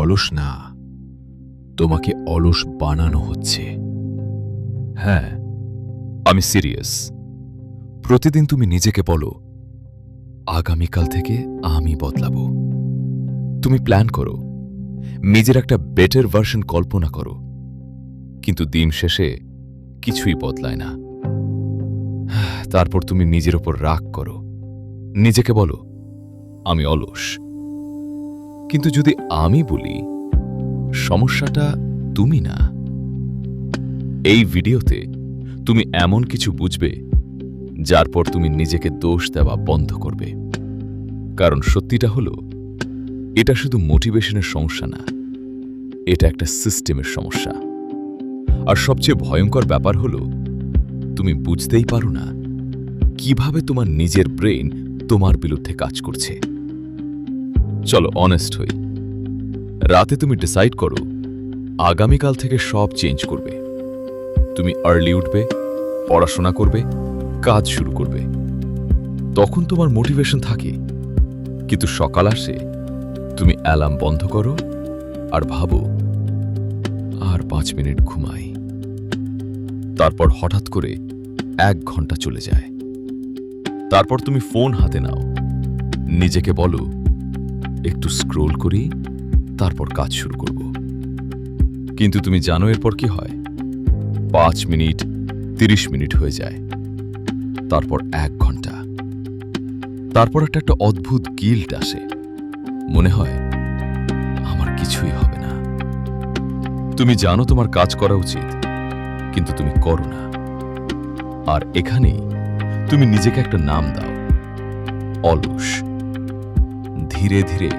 অলস না, তোমাকে অলস বানানো হচ্ছে। হ্যাঁ, আমি সিরিয়াস। প্রতিদিন তুমি নিজেকে বলো, আগামীকাল থেকে আমি বদলাবো। তুমি প্ল্যান করো, নিজের একটা বেটার ভার্সন কল্পনা করো, কিন্তু দিন শেষে কিছুই বদলায় না। তারপর তুমি নিজের ওপর রাগ করো, নিজেকে বলো আমি অলস। কিন্তু যদি আমি বলি সমস্যাটা তুমি না, এই ভিডিওতে তুমি এমন কিছু বুঝবে যার পর তুমি নিজেকে দোষ দেওয়া বন্ধ করবে। কারণ সত্যিটা হলো, এটা শুধু মোটিভেশনের সমস্যা না, এটা একটা সিস্টেমের সমস্যা। আর সবচেয়ে ভয়ঙ্কর ব্যাপার হলো, তুমি বুঝতেই পারো না কিভাবে তোমার নিজের ব্রেন তোমার বিরুদ্ধে কাজ করছে। চলো অনেস্ট হই, রাতে তুমি ডিসাইড করো আগামীকাল থেকে সব চেঞ্জ করবে। তুমি আর্লি উঠবে, পড়াশোনা করবে, কাজ শুরু করবে। তখন তোমার মোটিভেশন থাকে, কিন্তু সকাল আসে, তুমি অ্যালার্ম বন্ধ করো আর ভাবো আর 5 মিনিট ঘুমাই। তারপর হঠাৎ করে 1 ঘন্টা চলে যায়। তারপর তুমি ফোন হাতে নাও, নিজেকে বলো একটু স্ক্রোল করি, তারপর কাজ শুরু করব। কিন্তু তুমি জানো এরপর কি হয়? 5 মিনিট 30 মিনিট হয়ে যায়, তারপর 1 ঘন্টা। তারপর একটা অদ্ভুত গিল্ট আসে, মনে হয় আমার কিছুই হবে না। তুমি জানো তোমার কাজ করা উচিত, কিন্তু তুমি করো না। আর এখানেই তুমি নিজেকে একটা নাম দাও, অলস। ধীরে ধীরে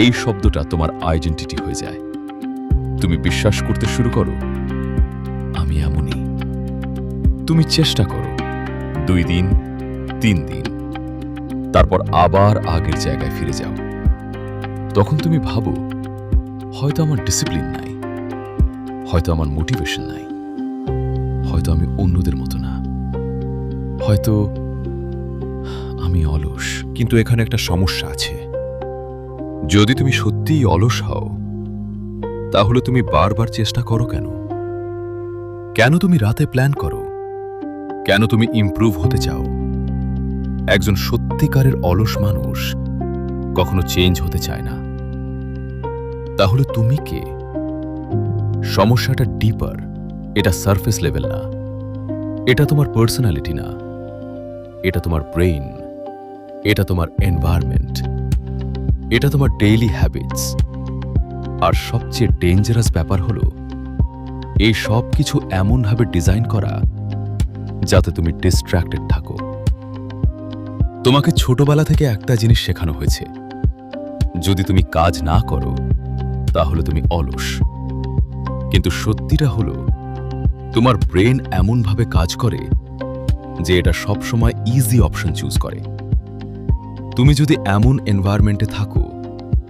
এই শব্দটা তোমার আইডেন্টিটি হয়ে যায়। তুমি বিশ্বাস করতে শুরু করো আমি এমনই। তুমি চেষ্টা করো 2 দিন 3 দিন, তারপর আবার আগের জায়গায় ফিরে যাও। তখন তুমি ভাবো হয়তো আমার ডিসিপ্লিন নাই, হয়তো আমার মোটিভেশন নাই, হয়তো আমি অন্যদের মতো না, হয়তো আমি অলস। কিন্তু এখানে একটা সমস্যা আছে। যদি তুমি সত্যিই অলস হও, তাহলে তুমি বারবার চেষ্টা করো কেন? কেন তুমি রাতে প্ল্যান করো? কেন তুমি ইমপ্রুভ হতে চাও? একজন সত্যিকারের অলস মানুষ কখনো চেঞ্জ হতে চায় না। তাহলে তুমি কে? সমস্যাটা ডিপার, এটা সারফেস লেভেল না। এটা তোমার পার্সোনালিটি না, এটা তোমার ব্রেইন, এটা তোমার এনভায়রনমেন্ট, এটা তোমার ডেইলি হ্যাবিটস। আর সবচেয়ে ডেঞ্জারাস ব্যাপার হলো, এই সব কিছু এমনভাবে ডিজাইন করা যাতে তুমি ডিস্ট্র্যাক্টেড থাকো। তোমাকে ছোটবেলা থেকে একটা জিনিস শেখানো হয়েছে, যদি তুমি কাজ না করো তাহলে তুমি অলস। কিন্তু সত্যিটা হলো, তোমার ব্রেন এমনভাবে কাজ করে যে এটা সবসময় ইজি অপশন চুজ করে। তুমি যদি এমন এনভায়রনমেন্টে থাকো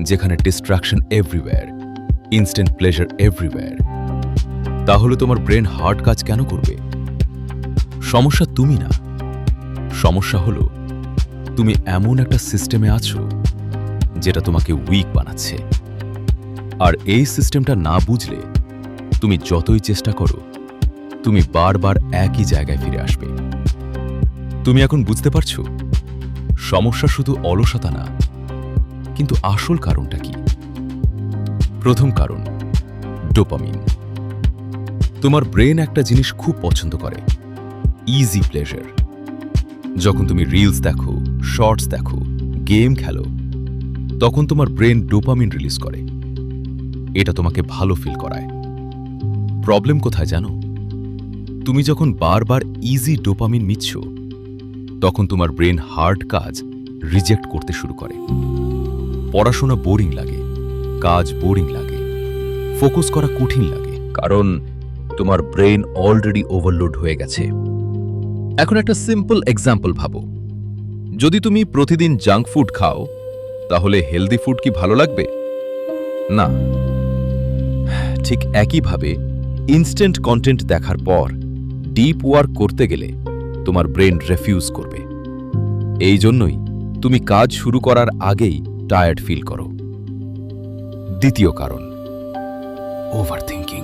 যেখানে distraction everywhere, instant pleasure everywhere, তাহলে তোমার ব্রেন হার্ড কাজ কেন করবে? সমস্যা তুমি না, সমস্যা হলো তুমি এমন একটা সিস্টেমে আছো যেটা তোমাকে উইক বানাচ্ছে। আর এই সিস্টেমটা না বুঝলে তুমি যতই চেষ্টা করো, তুমি বারবার একই জায়গায় ফিরে আসবে। তুমি এখন বুঝতে পারছো সমস্যা শুধু অলসতা না, কিন্তু আসল কারণটা কি? প্রথম কারণ, ডোপামিন। তোমার ব্রেন একটা জিনিস খুব পছন্দ করে, ইজি প্লেজার। যখন তুমি রিলস দেখো, শর্টস দেখো, গেম খেলো, তখন তোমার ব্রেন ডোপামিন রিলিজ করে। এটা তোমাকে ভালো ফিল করায়। প্রবলেম কোথায় জানো? তুমি যখন বারবার ইজি ডোপামিন নিচ্ছ, তখন তোমার ব্রেন হার্ড কাজ রিজেক্ট করতে শুরু করে। পড়াশোনা বোরিং লাগে, কাজ বোরিং লাগে, ফোকাস করা কঠিন লাগে, কারণ তোমার ব্রেন অলরেডি ওভারলোড হয়ে গেছে। এখন একটা সিম্পল এক্সাম্পল ভাবো, যদি তুমি প্রতিদিন জাঙ্ক ফুড খাও, তাহলে হেলদি ফুড কি ভালো লাগবে? না। ঠিক একইভাবে ইনস্ট্যান্ট কন্টেন্ট দেখার পর ডিপ ওয়ার্ক করতে গেলে তোমার ব্রেন রেফিউজ করবে। এই জন্যই তুমি কাজ শুরু করার আগেই টায়ার্ড ফিল করো। দ্বিতীয় কারণ, ওভার থিঙ্কিং।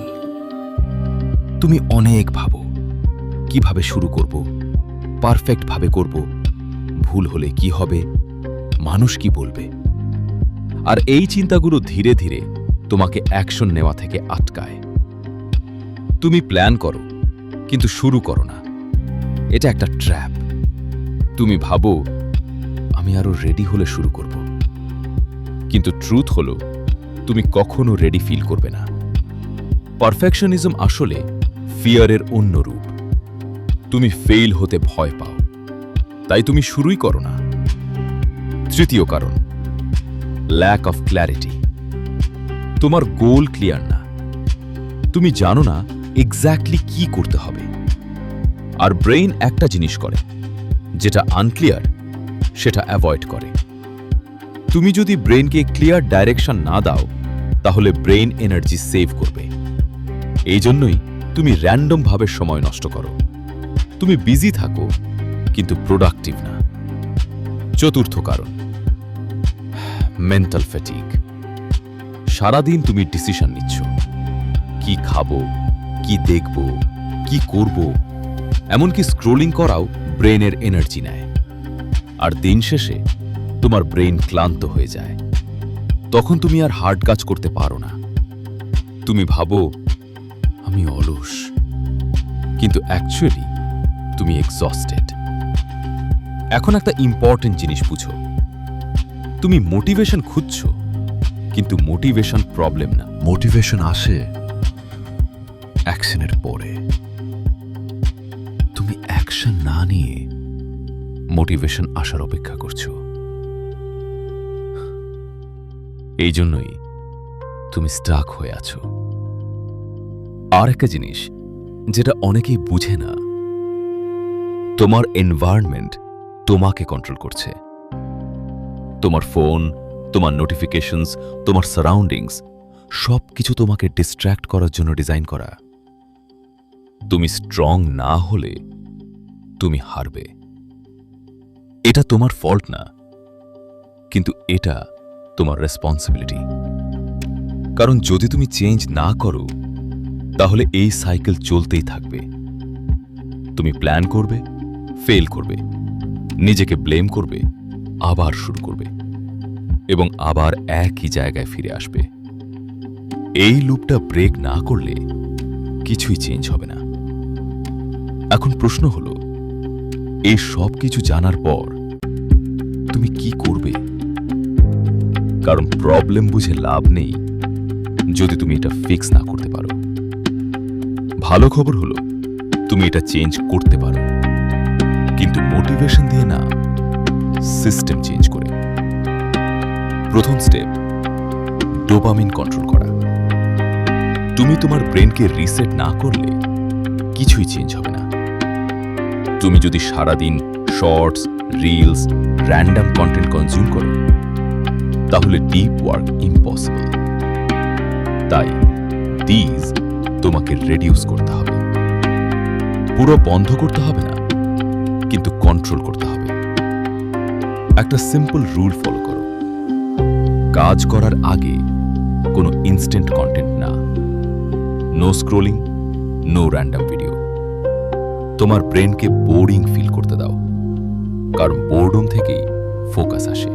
তুমি অনেক ভাবো, কিভাবে শুরু করব, পারফেক্ট ভাবে করব, ভুল হলে কি হবে, মানুষ কি বলবে। আর এই চিন্তাগুলো ধীরে ধীরে তোমাকে অ্যাকশন নেওয়া থেকে আটকায়। তুমি প্ল্যান করো, কিন্তু শুরু করো না। এটা একটা ট্র্যাপ। তুমি ভাবো, আমি আরো রেডি হলে শুরু করব। কিন্তু ট্রুথ হলো, তুমি কখনো রেডি ফিল করবে না। পারফেকশনিজম আসলে ফিয়ারের অন্য রূপ। তুমি ফেইল হতে ভয় পাও, তাই তুমি শুরুই করো না। তৃতীয় কারণ, ল্যাক অফ ক্ল্যারিটি। তোমার গোল ক্লিয়ার না। তুমি জানো না এক্স্যাক্টলি কি করতে হবে। আর ব্রেইন একটা জিনিস করে, যেটা আনক্লিয়ার সেটা অ্যাভয়েড করে। তুমি যদি ব্রেইনকে ক্লিয়ার ডাইরেকশন না দাও, তাহলে ব্রেইন এনার্জি সেভ করবে। এই জন্যই তুমি র্যান্ডম ভাবে সময় নষ্ট করো। তুমি বিজি থাকো, কিন্তু প্রোডাক্টিভ না। চতুর্থ কারণ, মেন্টাল ফ্যাটিগ। সারাদিন তুমি ডিসিশন নিচ্ছ, কি খাবো, কি দেখব, কি করব। এমনকি স্ক্রোলিং করাও ব্রেইনের এনার্জি নেয়। আর দিন শেষে তোমার ব্রেইন ক্লান্ত হয়ে যায়। তখন তুমি আর হার্ড কাজ করতে পারো না। তুমি ভাবো, আমি অলস, কিন্তু অ্যাকচুয়ালি তুমি এক্সস্টেড। এখন একটা ইম্পর্টেন্ট জিনিস বুঝো, তুমি মোটিভেশন খুঁজছো, কিন্তু মোটিভেশন প্রবলেম না। মোটিভেশন আসে অ্যাকশনের পরে। তুমি অ্যাকশন না নিয়ে মোটিভেশন আসার অপেক্ষা করছো। এই জন্যই তুমি স্টাক হয়ে আছো। আর একটা জিনিস যেটা অনেকেই বুঝে না, তোমার এনভায়রনমেন্ট তোমাকে কন্ট্রোল করছে। তোমার ফোন, তোমার নোটিফিকেশনস, তোমার সারাউন্ডিংস সবকিছু তোমাকে ডিস্ট্র্যাক্ট করার জন্য ডিজাইন করা। তুমি স্ট্রং না হলে তুমি হারবে। এটা তোমার ফল্ট না, কিন্তু এটা তোমার রেসপন্সিবিলিটি। কারণ যদি তুমি চেঞ্জ না করো, তাহলে এই সাইকেল চলতেই থাকবে। তুমি প্ল্যান করবে, ফেল করবে, নিজেকে ব্লেম করবে, আবার শুরু করবে, এবং আবার একই জায়গায় ফিরে আসবে। এই লুপটা ব্রেক না করলে কিছুই চেঞ্জ হবে না। এখন প্রশ্ন হলো, এই সব কিছু জানার পর তুমি কি করবে? কারণ প্রবলেম বুঝে লাভ নেই যদি তুমি এটা ফিক্স না করতে পারো। ভালো খবর হলো, তুমি এটা চেঞ্জ করতে পারো, কিন্তু মোটিভেশন দিয়ে না, সিস্টেম চেঞ্জ করে। প্রথম স্টেপ, ডোপামিন কন্ট্রোল করা। তুমি তোমার ব্রেনকে রিসেট না করলে কিছুই চেঞ্জ হবে না। তুমি যদি সারাদিন shorts, reels, random content consume করো, তাহলে ডিপ ওয়ার্ক ইম্পসিবল। তাই দিজ তোমাকে রেডিউস করতে হবে। পুরো বন্ধ করতে হবে না, কিন্তু কন্ট্রোল করতে হবে। একটা সিম্পল রুল ফলো করো, কাজ করার আগে কোনো ইনস্ট্যান্ট কন্টেন্ট না। No scrolling, no random video. তোমার ব্রেনকে বোরিং ফিল করতে দাও, কারণ বোর্ডম থেকেই ফোকাস আসে।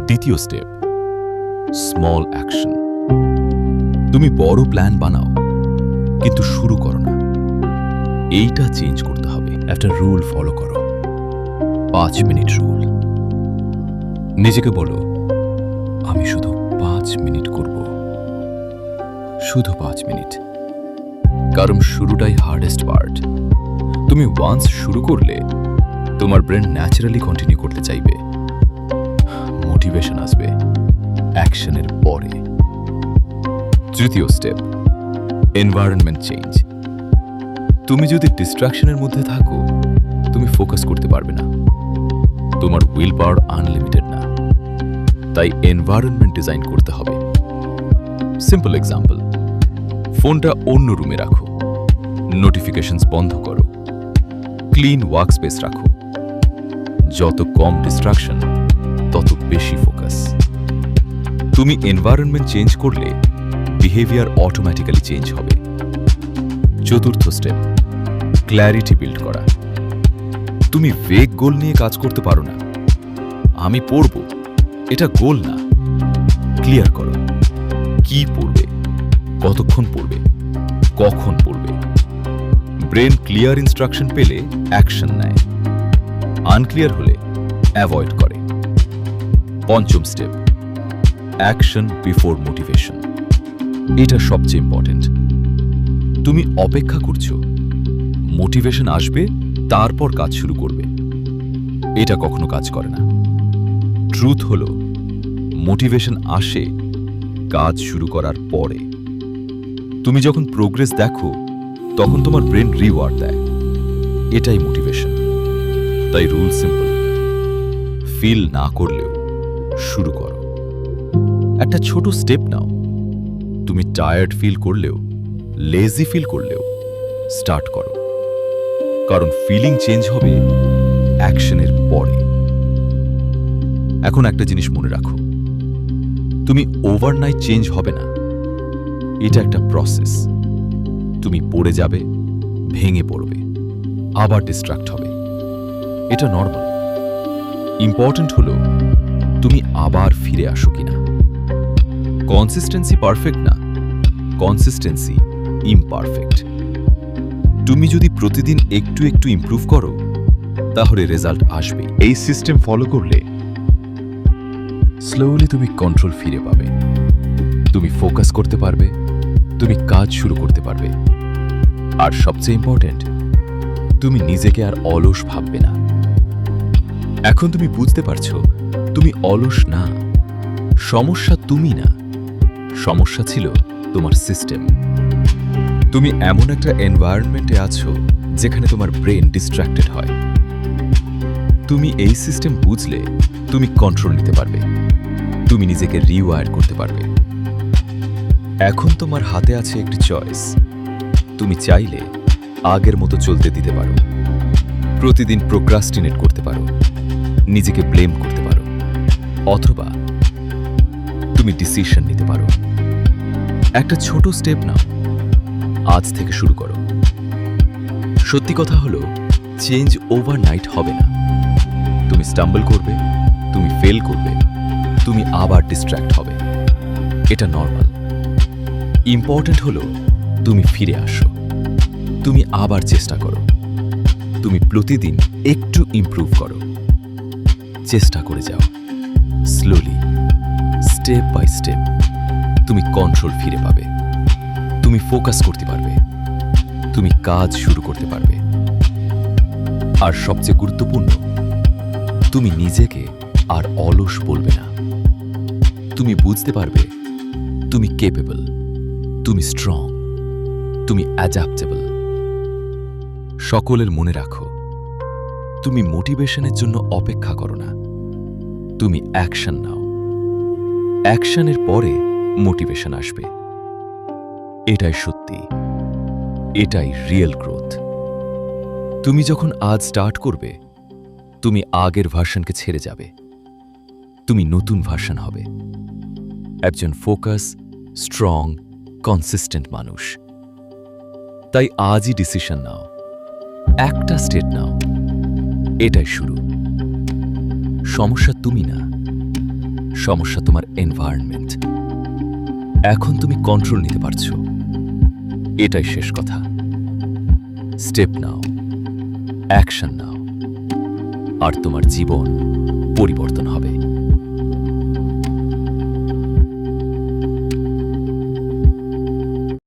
দ্বিতীয় স্টেপ, স্মল অ্যাকশন। তুমি বড় প্ল্যান বানাও, কিন্তু শুরু করো না। এইটা চেঞ্জ করতে হবে। একটা রুল ফলো করো, 5 মিনিট রুল। নিজেকে বলো, আমি শুধু 5 মিনিট করব, শুধু 5 মিনিট। কারণ শুরুটাই হার্ডেস্ট পার্ট। তুমি ওয়ান্স শুরু করলে তোমার ব্রেন ন্যাচারালি কন্টিনিউ করতে চাইবে। মোটিভেশন আসবে অ্যাকশনের পরে। তৃতীয় স্টেপ, এনভায়রনমেন্ট চেঞ্জ। তুমি যদি ডিস্ট্রাকশনের মধ্যে থাকো, তুমি ফোকাস করতে পারবে না। তোমার উইল পাওয়ার আনলিমিটেড না, তাই এনভায়রনমেন্ট ডিজাইন করতে হবে। সিম্পল এক্সাম্পল, ফোনটা অন্য রুমে রাখো, নোটিফিকেশনস বন্ধ করো, ক্লিন ওয়ার্ক স্পেস রাখো। যত কম ডিস্ট্রাকশন, তত বেশি ফোকাস। তুমি এনভায়রনমেন্ট চেঞ্জ করলে বিহেভিয়ার অটোমেটিক্যালি চেঞ্জ হবে। চতুর্থ স্টেপ, ক্ল্যারিটি বিল্ড করা। তুমি ভেগ গোল নিয়ে কাজ করতে পারো না। আমি পড়ব, এটা গোল না। ক্লিয়ার করো, কি পড়বে, কতক্ষণ পড়বে, কখন পড়বে। ব্রেন ক্লিয়ার ইনস্ট্রাকশন পেলে অ্যাকশন নেয়, আনক্লিয়ার হলে অ্যাভয়েড করে। পঞ্চম স্টেপ, অ্যাকশন বিফোর মোটিভেশন। এটা সবচেয়ে ইম্পর্টেন্ট। তুমি অপেক্ষা করছো মোটিভেশন আসবে তারপর কাজ শুরু করবে, এটা কখনো কাজ করে না। ট্রুথ হলো মোটিভেশন আসে কাজ শুরু করার পরে। তুমি যখন প্রোগ্রেস দেখো তখন তোমার ব্রেন রিওয়ার্ড দেয়, এটাই মোটিভেশন। তাই রুল সিম্পল, ফিল না করলেও শুরু করো। একটা ছোট স্টেপ নাও। তুমি টায়ার্ড ফিল করলেও, লেজি ফিল করলেও স্টার্ট করো, কারণ ফিলিং চেঞ্জ হবে অ্যাকশনের পরে। এখন একটা জিনিস মনে রাখো, তুমি ওভারনাইট চেঞ্জ হবে না, এটা একটা প্রসেস। তুমি পড়ে যাবে, ভেঙে পড়বে, আবার ডিস্ট্রাক্ট হবে, এটা নর্মাল। ইম্পর্টেন্ট হলো তুমি আবার ফিরে আসো কিনা। কনসিস্টেন্সি পারফেক্ট না, কনসিস্টেন্সি ইমপারফেক্ট। তুমি যদি প্রতিদিন একটু একটু ইমপ্রুভ করো তাহলে রেজাল্ট আসবে। এই সিস্টেম ফলো করলে স্লোলি তুমি কন্ট্রোল ফিরে পাবে, তুমি ফোকাস করতে পারবে, তুমি কাজ শুরু করতে পারবে, আর সবচেয়ে ইম্পর্টেন্ট, তুমি নিজেকে আর অলস ভাববে না। এখন তুমি বুঝতে পারছো তুমি অলস না, সমস্যা তুমি না, সমস্যা ছিল তোমার সিস্টেম। তুমি এমন একটা এনভায়রনমেন্টে আছো যেখানে তোমার ব্রেন ডিস্ট্র্যাক্টেড হয়। তুমি এই সিস্টেম বুঝলে তুমি কন্ট্রোল নিতে পারবে, তুমি নিজেকে রিওয়ায়ার করতে পারবে। এখন তোমার হাতে আছে একটি চয়েস। তুমি চাইলে আগের মতো চলতে দিতে পারো, প্রতিদিন প্রোক্রাস্টিনেট করতে পারো, নিজেকে ব্লেম করতে পারো, অথবা তুমি ডিসিশন নিতে পারো। একটা ছোট স্টেপ নাও, আজ থেকে শুরু করো। সত্যি কথা হলো চেঞ্জ ওভারনাইট হবে না। তুমি স্টাম্বল করবে, তুমি ফেল করবে, তুমি আবার ডিস্ট্র্যাক্ট হবে, এটা নর্মাল। ইম্পর্টেন্ট হলো তুমি ফিরে আসো, তুমি আবার চেষ্টা করো, তুমি প্রতিদিন একটু ইমপ্রুভ করো, চেষ্টা করে যাও। স্লোলি, স্টেপ বাই স্টেপ তুমি কন্ট্রোল ফিরে পাবে, তুমি ফোকাস করতে পারবে, তুমি কাজ শুরু করতে পারবে, আর সবচেয়ে গুরুত্বপূর্ণ, তুমি নিজেকে আর অলস বলবে না। তুমি বুঝতে পারবে তুমি কেপেবল, তুমি স্ট্রং, তুমি অ্যাডাপ্টেবল। সকলের মনে রাখো, তুমি মোটিভেশনের জন্য অপেক্ষা করো না, তুমি অ্যাকশন নাও। অ্যাকশনের পরে মোটিভেশন আসবে। এটাই সত্যি, এটাই রিয়েল গ্রোথ। তুমি যখন আজ স্টার্ট করবে, তুমি আগের ভার্সনকে ছেড়ে যাবে, তুমি নতুন ভার্সন হবে, একজন ফোকাস, স্ট্রং, কনসিস্টেন্ট মানুষ। তাই আজই ডিসিশন নাও, একটা স্টেপ নাও, এটাই শুরু। সমস্যা তুমি না, সমস্যা তোমার এনভায়রনমেন্ট। এখন তুমি কন্ট্রোল নিতে পারছো, এটাই শেষ কথা। স্টেপ নাও, অ্যাকশন নাও, আর তোমার জীবন পরিবর্তন হবে।